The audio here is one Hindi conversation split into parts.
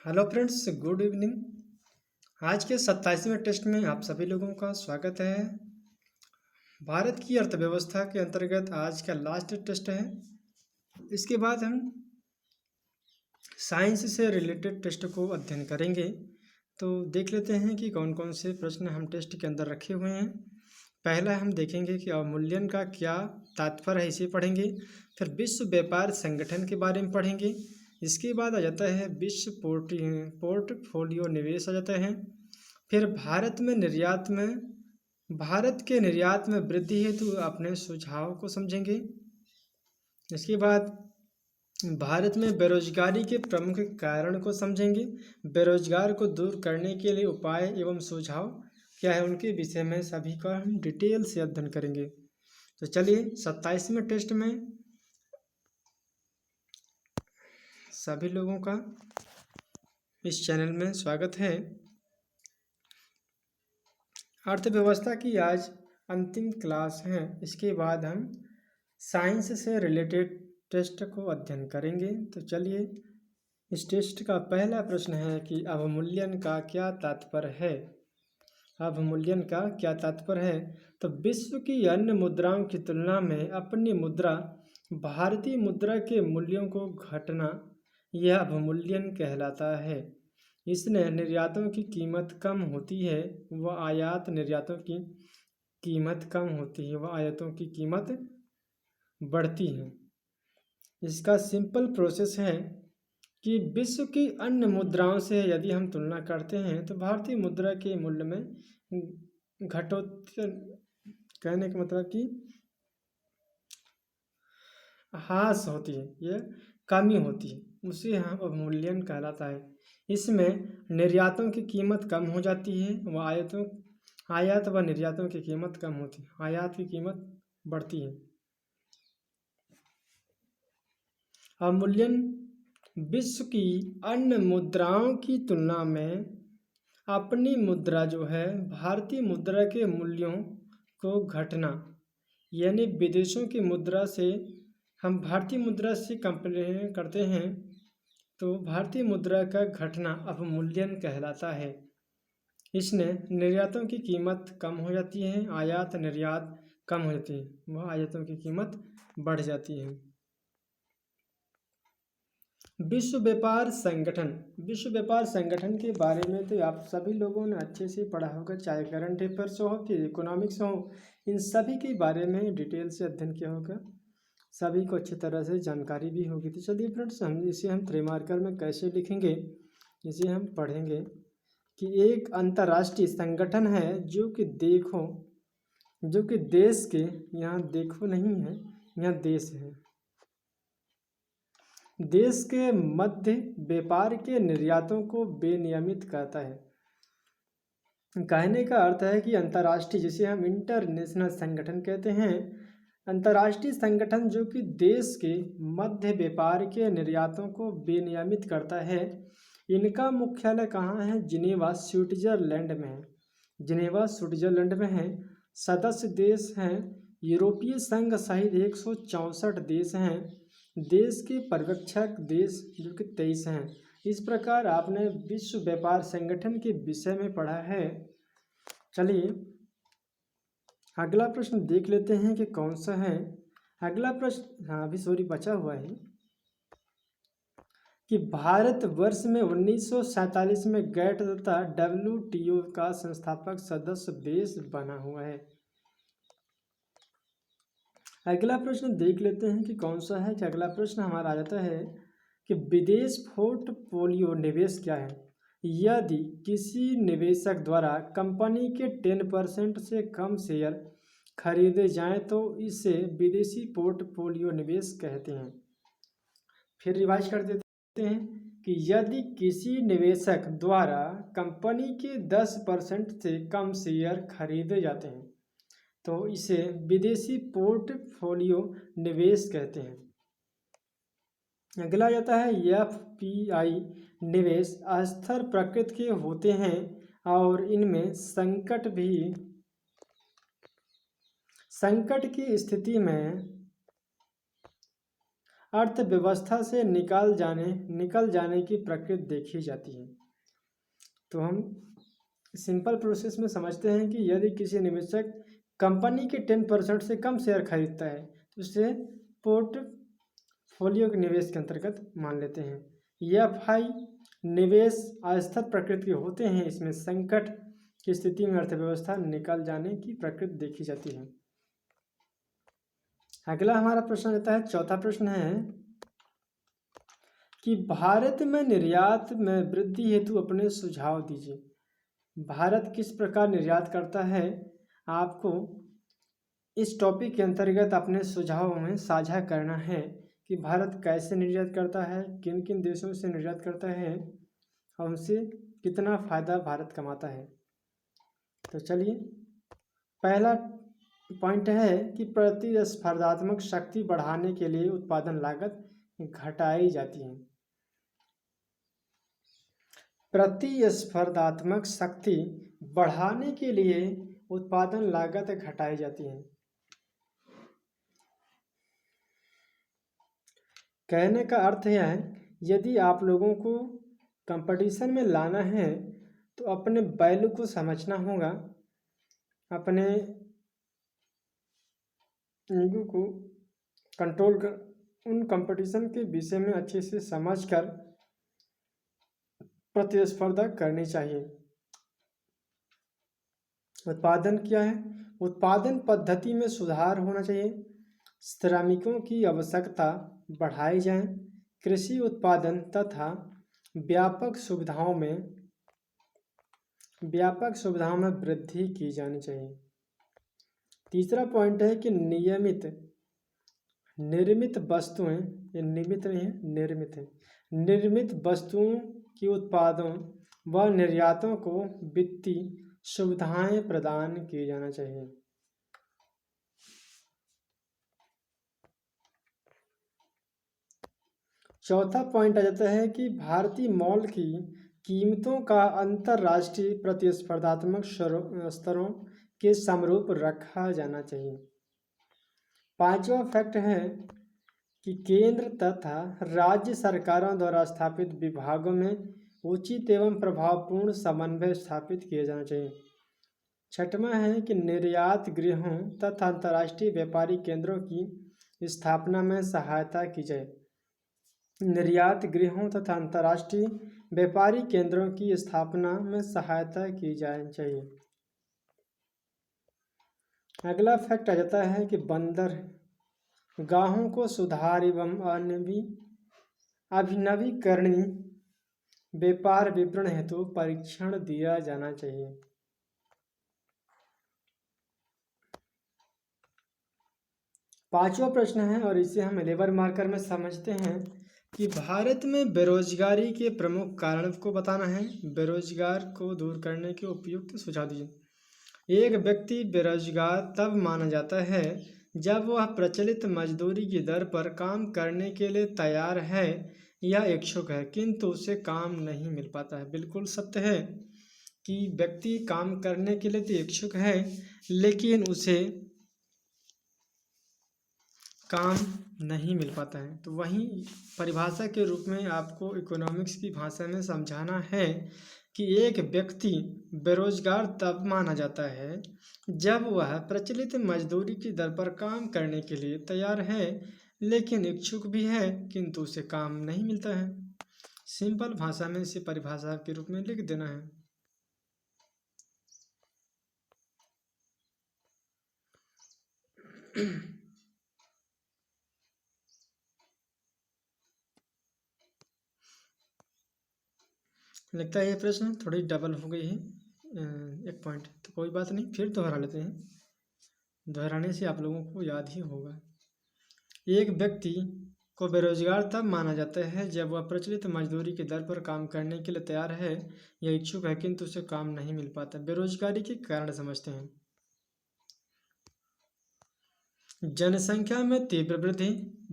Hello friends, good evening. आज के 27वें टेस्ट में आप सभी लोगों का स्वागत है। भारत की अर्थव्यवस्था के अंतर्गत आज का लास्ट टेस्ट है। इसके बाद हम साइंस से रिलेटेड टेस्ट को अध्ययन करेंगे। तो देख लेते हैं कि कौन कौन से प्रश्न हम टेस्ट के अंदर रखे हुए हैं। पहला हम देखेंगे कि अवमूल्यन का क्या तात्पर्य है, इसे पढ़ेंगे। फिर विश्व व्यापार संगठन के बारे में पढ़ेंगे। इसके बाद आ जाता है विश्व पोर्टफोलियो निवेश आ जाता है। फिर भारत के निर्यात में वृद्धि हेतु अपने सुझाव को समझेंगे। इसके बाद भारत में बेरोजगारी के प्रमुख कारण को समझेंगे। बेरोजगार को दूर करने के लिए उपाय एवं सुझाव क्या है, उनके विषय में सभी का हम डिटेल से अध्ययन करेंगे। तो चलिए 27वें टेस्ट में सभी लोगों का इस चैनल में स्वागत है। अर्थव्यवस्था की आज अंतिम क्लास है। इसके बाद हम साइंस से रिलेटेड टेस्ट को अध्ययन करेंगे। तो चलिए, इस टेस्ट का पहला प्रश्न है कि अवमूल्यन का क्या तात्पर्य है। अवमूल्यन का क्या तात्पर्य है? तो विश्व की अन्य मुद्राओं की तुलना में अपनी मुद्रा भारतीय मुद्रा के मूल्यों को घटना, यह अवमूल्यन कहलाता है। इसने निर्यातों की कीमत कम होती है व आयात निर्यातों की कीमत कम होती है व आयातों की कीमत बढ़ती है। इसका सिंपल प्रोसेस है कि विश्व की अन्य मुद्राओं से यदि हम तुलना करते हैं तो भारतीय मुद्रा के मूल्य में घटोत्तर, कहने का मतलब कि ह्रास होती है, यह कमी होती है, उसे हम अवमूल्यन कहलाता है। इसमें निर्यातों की कीमत कम हो जाती है व आयात व निर्यातों की कीमत कम होती है, आयात की कीमत बढ़ती है। अवमूल्यन विश्व की अन्य मुद्राओं की तुलना में अपनी मुद्रा जो है भारतीय मुद्रा के मूल्यों को घटना, यानी विदेशों की मुद्रा से हम भारतीय मुद्रा से कंपेयर करते हैं तो भारतीय मुद्रा का घटना अवमूल्यन कहलाता है। इसने निर्यातों की कीमत कम हो जाती है, आयात निर्यात कम हो जाती है, वह आयातों की कीमत बढ़ जाती है। विश्व व्यापार संगठन के बारे में तो आप सभी लोगों ने अच्छे से पढ़ा होगा, चाहे करंट अफेयर्स हो कि इकोनॉमिक्स हो, इन सभी के बारे में डिटेल से अध्ययन किया होगा, सभी को अच्छी तरह से जानकारी भी होगी। तो चलिए फ्रेंड्स, हम त्रिमार्कर में कैसे लिखेंगे, इसे हम पढ़ेंगे कि एक अंतर्राष्ट्रीय संगठन है जो कि देश के, यहाँ देखो नहीं है, यहाँ देश है, देश के मध्य व्यापार के निर्यातों को विनियमित करता है। कहने का अर्थ है कि अंतर्राष्ट्रीय, जिसे हम इंटरनेशनल संगठन कहते हैं, अंतर्राष्ट्रीय संगठन जो कि देश के मध्य व्यापार के निर्यातों को विनियमित करता है। इनका मुख्यालय कहाँ है? जिनेवा स्विट्जरलैंड में है। जिनेवा स्विट्जरलैंड में है। सदस्य देश हैं यूरोपीय संघ सहित 164 देश हैं। देश के पर्यवेक्षक देश जो कि 23 हैं। इस प्रकार आपने विश्व व्यापार संगठन के विषय में पढ़ा है। चलिए अगला प्रश्न देख लेते हैं कि कौन सा है। अगला प्रश्न, हाँ अभी सॉरी बचा हुआ है, कि भारत वर्ष में 1947 में गैट तथा WTO का संस्थापक सदस्य देश बना हुआ है। अगला प्रश्न देख लेते हैं कि कौन सा है। कि अगला प्रश्न हमारा आ जाता है कि विदेश पोर्टफोलियो निवेश क्या है। यदि किसी निवेशक द्वारा कंपनी के 10% से कम शेयर खरीदे जाएं तो इसे विदेशी पोर्टफोलियो निवेश कहते हैं। फिर रिवाइज कर देते हैं कि यदि किसी निवेशक द्वारा कंपनी के 10% से कम शेयर खरीदे जाते हैं तो इसे विदेशी पोर्टफोलियो निवेश कहते हैं। अगला जाता है FPI निवेश अस्थिर प्रकृति के होते हैं और इनमें संकट की स्थिति में अर्थव्यवस्था से निकल जाने की प्रकृति देखी जाती है। तो हम सिंपल प्रोसेस में समझते हैं कि यदि किसी निवेशक कंपनी के 10% से कम शेयर खरीदता है तो उसे पोर्टफोलियो के निवेश के अंतर्गत मान लेते हैं। एफआई निवेश अस्थिर प्रकृति के होते हैं। इसमें संकट की स्थिति में अर्थव्यवस्था निकल जाने की प्रकृति देखी जाती है। अगला हमारा प्रश्न रहता है, चौथा प्रश्न है कि भारत में निर्यात में वृद्धि हेतु अपने सुझाव दीजिए। भारत किस प्रकार निर्यात करता है, आपको इस टॉपिक के अंतर्गत अपने सुझाव में साझा करना है कि भारत कैसे निर्यात करता है, किन किन देशों से निर्यात करता है और उनसे कितना फायदा भारत कमाता है। तो चलिए, पहला पॉइंट है कि प्रतिस्पर्धात्मक शक्ति बढ़ाने के लिए उत्पादन लागत घटाई जाती है। प्रतिस्पर्धात्मक शक्ति बढ़ाने के लिए उत्पादन लागत घटाई जाती है। कहने का अर्थ यह है, यदि आप लोगों को कंपटीशन में लाना है तो अपने वैल्यू को समझना होगा, अपने ईगो को कंट्रोल कर उन कंपटीशन के विषय में अच्छे से समझकर प्रतिस्पर्धा करनी चाहिए। उत्पादन क्या है? उत्पादन पद्धति में सुधार होना चाहिए। श्रमिकों की आवश्यकता बढ़ाई जाए। कृषि उत्पादन तथा व्यापक सुविधाओं में वृद्धि की जानी चाहिए। तीसरा पॉइंट है कि निर्मित वस्तुएं, ये निमित नहीं है, निर्मित है, निर्मित वस्तुओं की उत्पादों व निर्यातों को वित्तीय सुविधाएं प्रदान की जाना चाहिए। चौथा पॉइंट आ जाता है कि भारतीय मॉल की कीमतों का अंतर्राष्ट्रीय प्रतिस्पर्धात्मक स्तरों के समरूप रखा जाना चाहिए। पांचवा फैक्ट है कि केंद्र तथा राज्य सरकारों द्वारा स्थापित विभागों में उचित एवं प्रभावपूर्ण समन्वय स्थापित किया जाना चाहिए। छठवां है कि निर्यात गृहों तथा अंतर्राष्ट्रीय व्यापारी केंद्रों की स्थापना में सहायता की जाए। निर्यात गृहों तथा अंतर्राष्ट्रीय व्यापारी केंद्रों की स्थापना में सहायता की जानी चाहिए। अगला फैक्ट आ जाता है कि बंदरगाहों को सुधार एवं अभिनवीकरणीय व्यापार विपणन हेतु परीक्षण दिया जाना चाहिए। पांचवा प्रश्न है और इसे हम लेबर मार्कर में समझते हैं कि भारत में बेरोजगारी के प्रमुख कारण को बताना है। बेरोजगार को दूर करने के उपयुक्त सुझाव दीजिए। एक व्यक्ति बेरोजगार तब माना जाता है जब वह प्रचलित मजदूरी की दर पर काम करने के लिए तैयार है या इच्छुक है, किंतु उसे काम नहीं मिल पाता है। बिल्कुल सत्य है कि व्यक्ति काम करने के लिए तो इच्छुक है, लेकिन उसे काम नहीं मिल पाता है। तो वहीं परिभाषा के रूप में आपको इकोनॉमिक्स की भाषा में समझाना है कि एक व्यक्ति बेरोजगार तब माना जाता है जब वह प्रचलित मजदूरी की दर पर काम करने के लिए तैयार है, लेकिन इच्छुक भी है, किंतु उसे काम नहीं मिलता है। सिंपल भाषा में इसे परिभाषा के रूप में लिख देना है। लगता है ये प्रश्न थोड़ी डबल हो गई है एक पॉइंट, तो कोई बात नहीं, फिर दोहरा लेते हैं। दोहराने से आप लोगों को याद ही होगा। एक व्यक्ति को बेरोजगार तब माना जाता है जब वह प्रचलित मजदूरी की दर पर काम करने के लिए तैयार है या इच्छुक है, किंतु उसे काम नहीं मिल पाता। बेरोजगारी के कारण समझते हैं। जनसंख्या में तीव्र वृद्धि।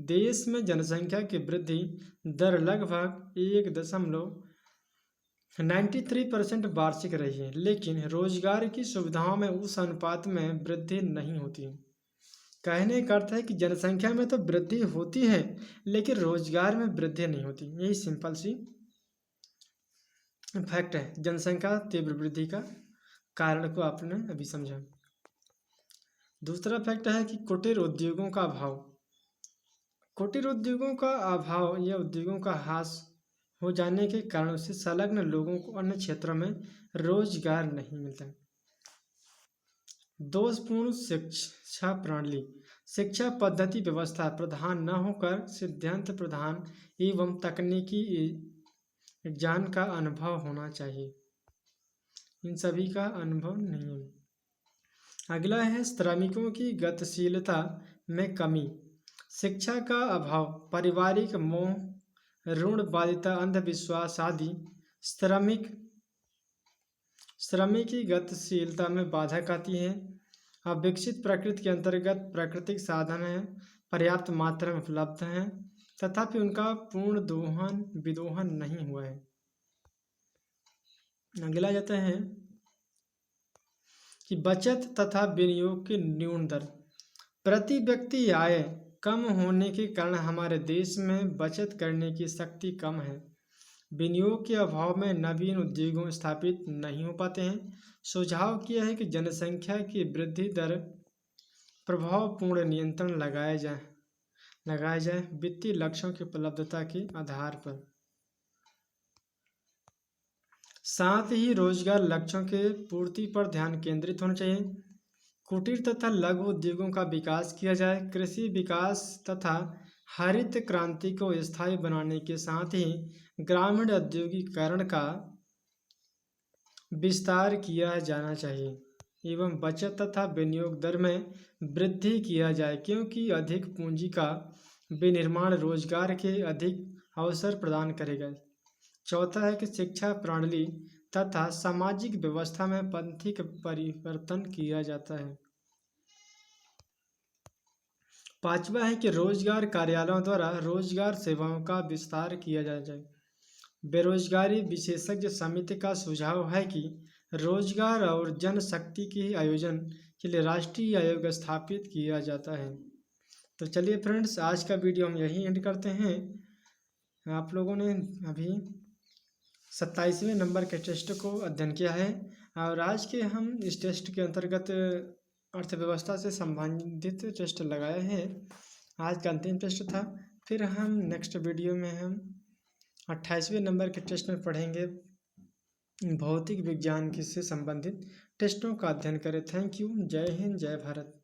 देश में जनसंख्या की वृद्धि दर लगभग 1.93% वार्षिक रही है, लेकिन रोजगार की सुविधाओं में उस अनुपात में वृद्धि नहीं होती। कहने का अर्थ है कि जनसंख्या में तो वृद्धि होती है लेकिन रोजगार में वृद्धि नहीं होती। यही सिंपल सी फैक्ट है। जनसंख्या तीव्र वृद्धि का कारण को आपने अभी समझा। दूसरा फैक्ट है कि कुटीर उद्योगों का अभाव। कुटीर उद्योगों का अभाव या उद्योगों का ह्रास हो जाने के कारण से संलग्न लोगों को अन्य क्षेत्रों में रोजगार नहीं मिलता। दोषपूर्ण शिक्षा प्रणाली। शिक्षा पद्धति व्यवस्था प्रधान न होकर सिद्धांत प्रधान एवं तकनीकी ज्ञान का अनुभव होना चाहिए। इन सभी का अनुभव नहीं है। अगला है श्रमिकों की गतिशीलता में कमी। शिक्षा का अभाव, पारिवारिक मोह, ऋणबाध्यता, अंधविश्वास आदि श्रमिक की गतिशीलता में बाधक आती है। अविकसित प्रकृति के अंतर्गत प्राकृतिक साधन हैं, पर्याप्त मात्रा में उपलब्ध हैं, तथापि उनका पूर्ण विदोहन नहीं हुआ है। अगला जाता है कि बचत तथा विनियोग की न्यून दर। प्रति व्यक्ति आय कम होने के कारण हमारे देश में बचत करने की शक्ति कम है। विनियोग के अभाव में नवीन उद्योगों स्थापित नहीं हो पाते हैं। सुझाव किया है कि जनसंख्या की वृद्धि दर प्रभावपूर्ण नियंत्रण लगाया जाए वित्तीय लक्ष्यों की उपलब्धता के आधार पर। साथ ही रोजगार लक्ष्यों के पूर्ति पर ध्यान केंद्रित होना चाहिए। कुटीर तथा लघु उद्योगों का विकास किया जाए। कृषि विकास तथा हरित क्रांति को स्थायी बनाने के साथ ही ग्रामीण औद्योगिकरण का विस्तार किया जाना चाहिए एवं बचत तथा विनियोग दर में वृद्धि किया जाए, क्योंकि अधिक पूंजी का विनिर्माण रोजगार के अधिक अवसर प्रदान करेगा। चौथा है कि शिक्षा प्रणाली तथा सामाजिक व्यवस्था में पंथिक परिवर्तन किया जाता है। पांचवा है कि रोजगार कार्यालयों द्वारा रोजगार सेवाओं का विस्तार किया जाए। बेरोजगारी विशेषज्ञ समिति का सुझाव है कि रोजगार और जनशक्ति के आयोजन के लिए राष्ट्रीय आयोग स्थापित किया जाता है। तो चलिए फ्रेंड्स, आज का वीडियो हम यहीं एंड करते हैं। आप लोगों ने अभी 27वें नंबर के टेस्ट को अध्ययन किया है और आज के हम इस टेस्ट के अंतर्गत अर्थव्यवस्था से संबंधित टेस्ट लगाए हैं। आज का अंतिम टेस्ट था। फिर हम नेक्स्ट वीडियो में हम 28वें नंबर के टेस्ट में पढ़ेंगे भौतिक विज्ञान से संबंधित टेस्टों का अध्ययन करें। Thank you. जय हिंद, जय भारत।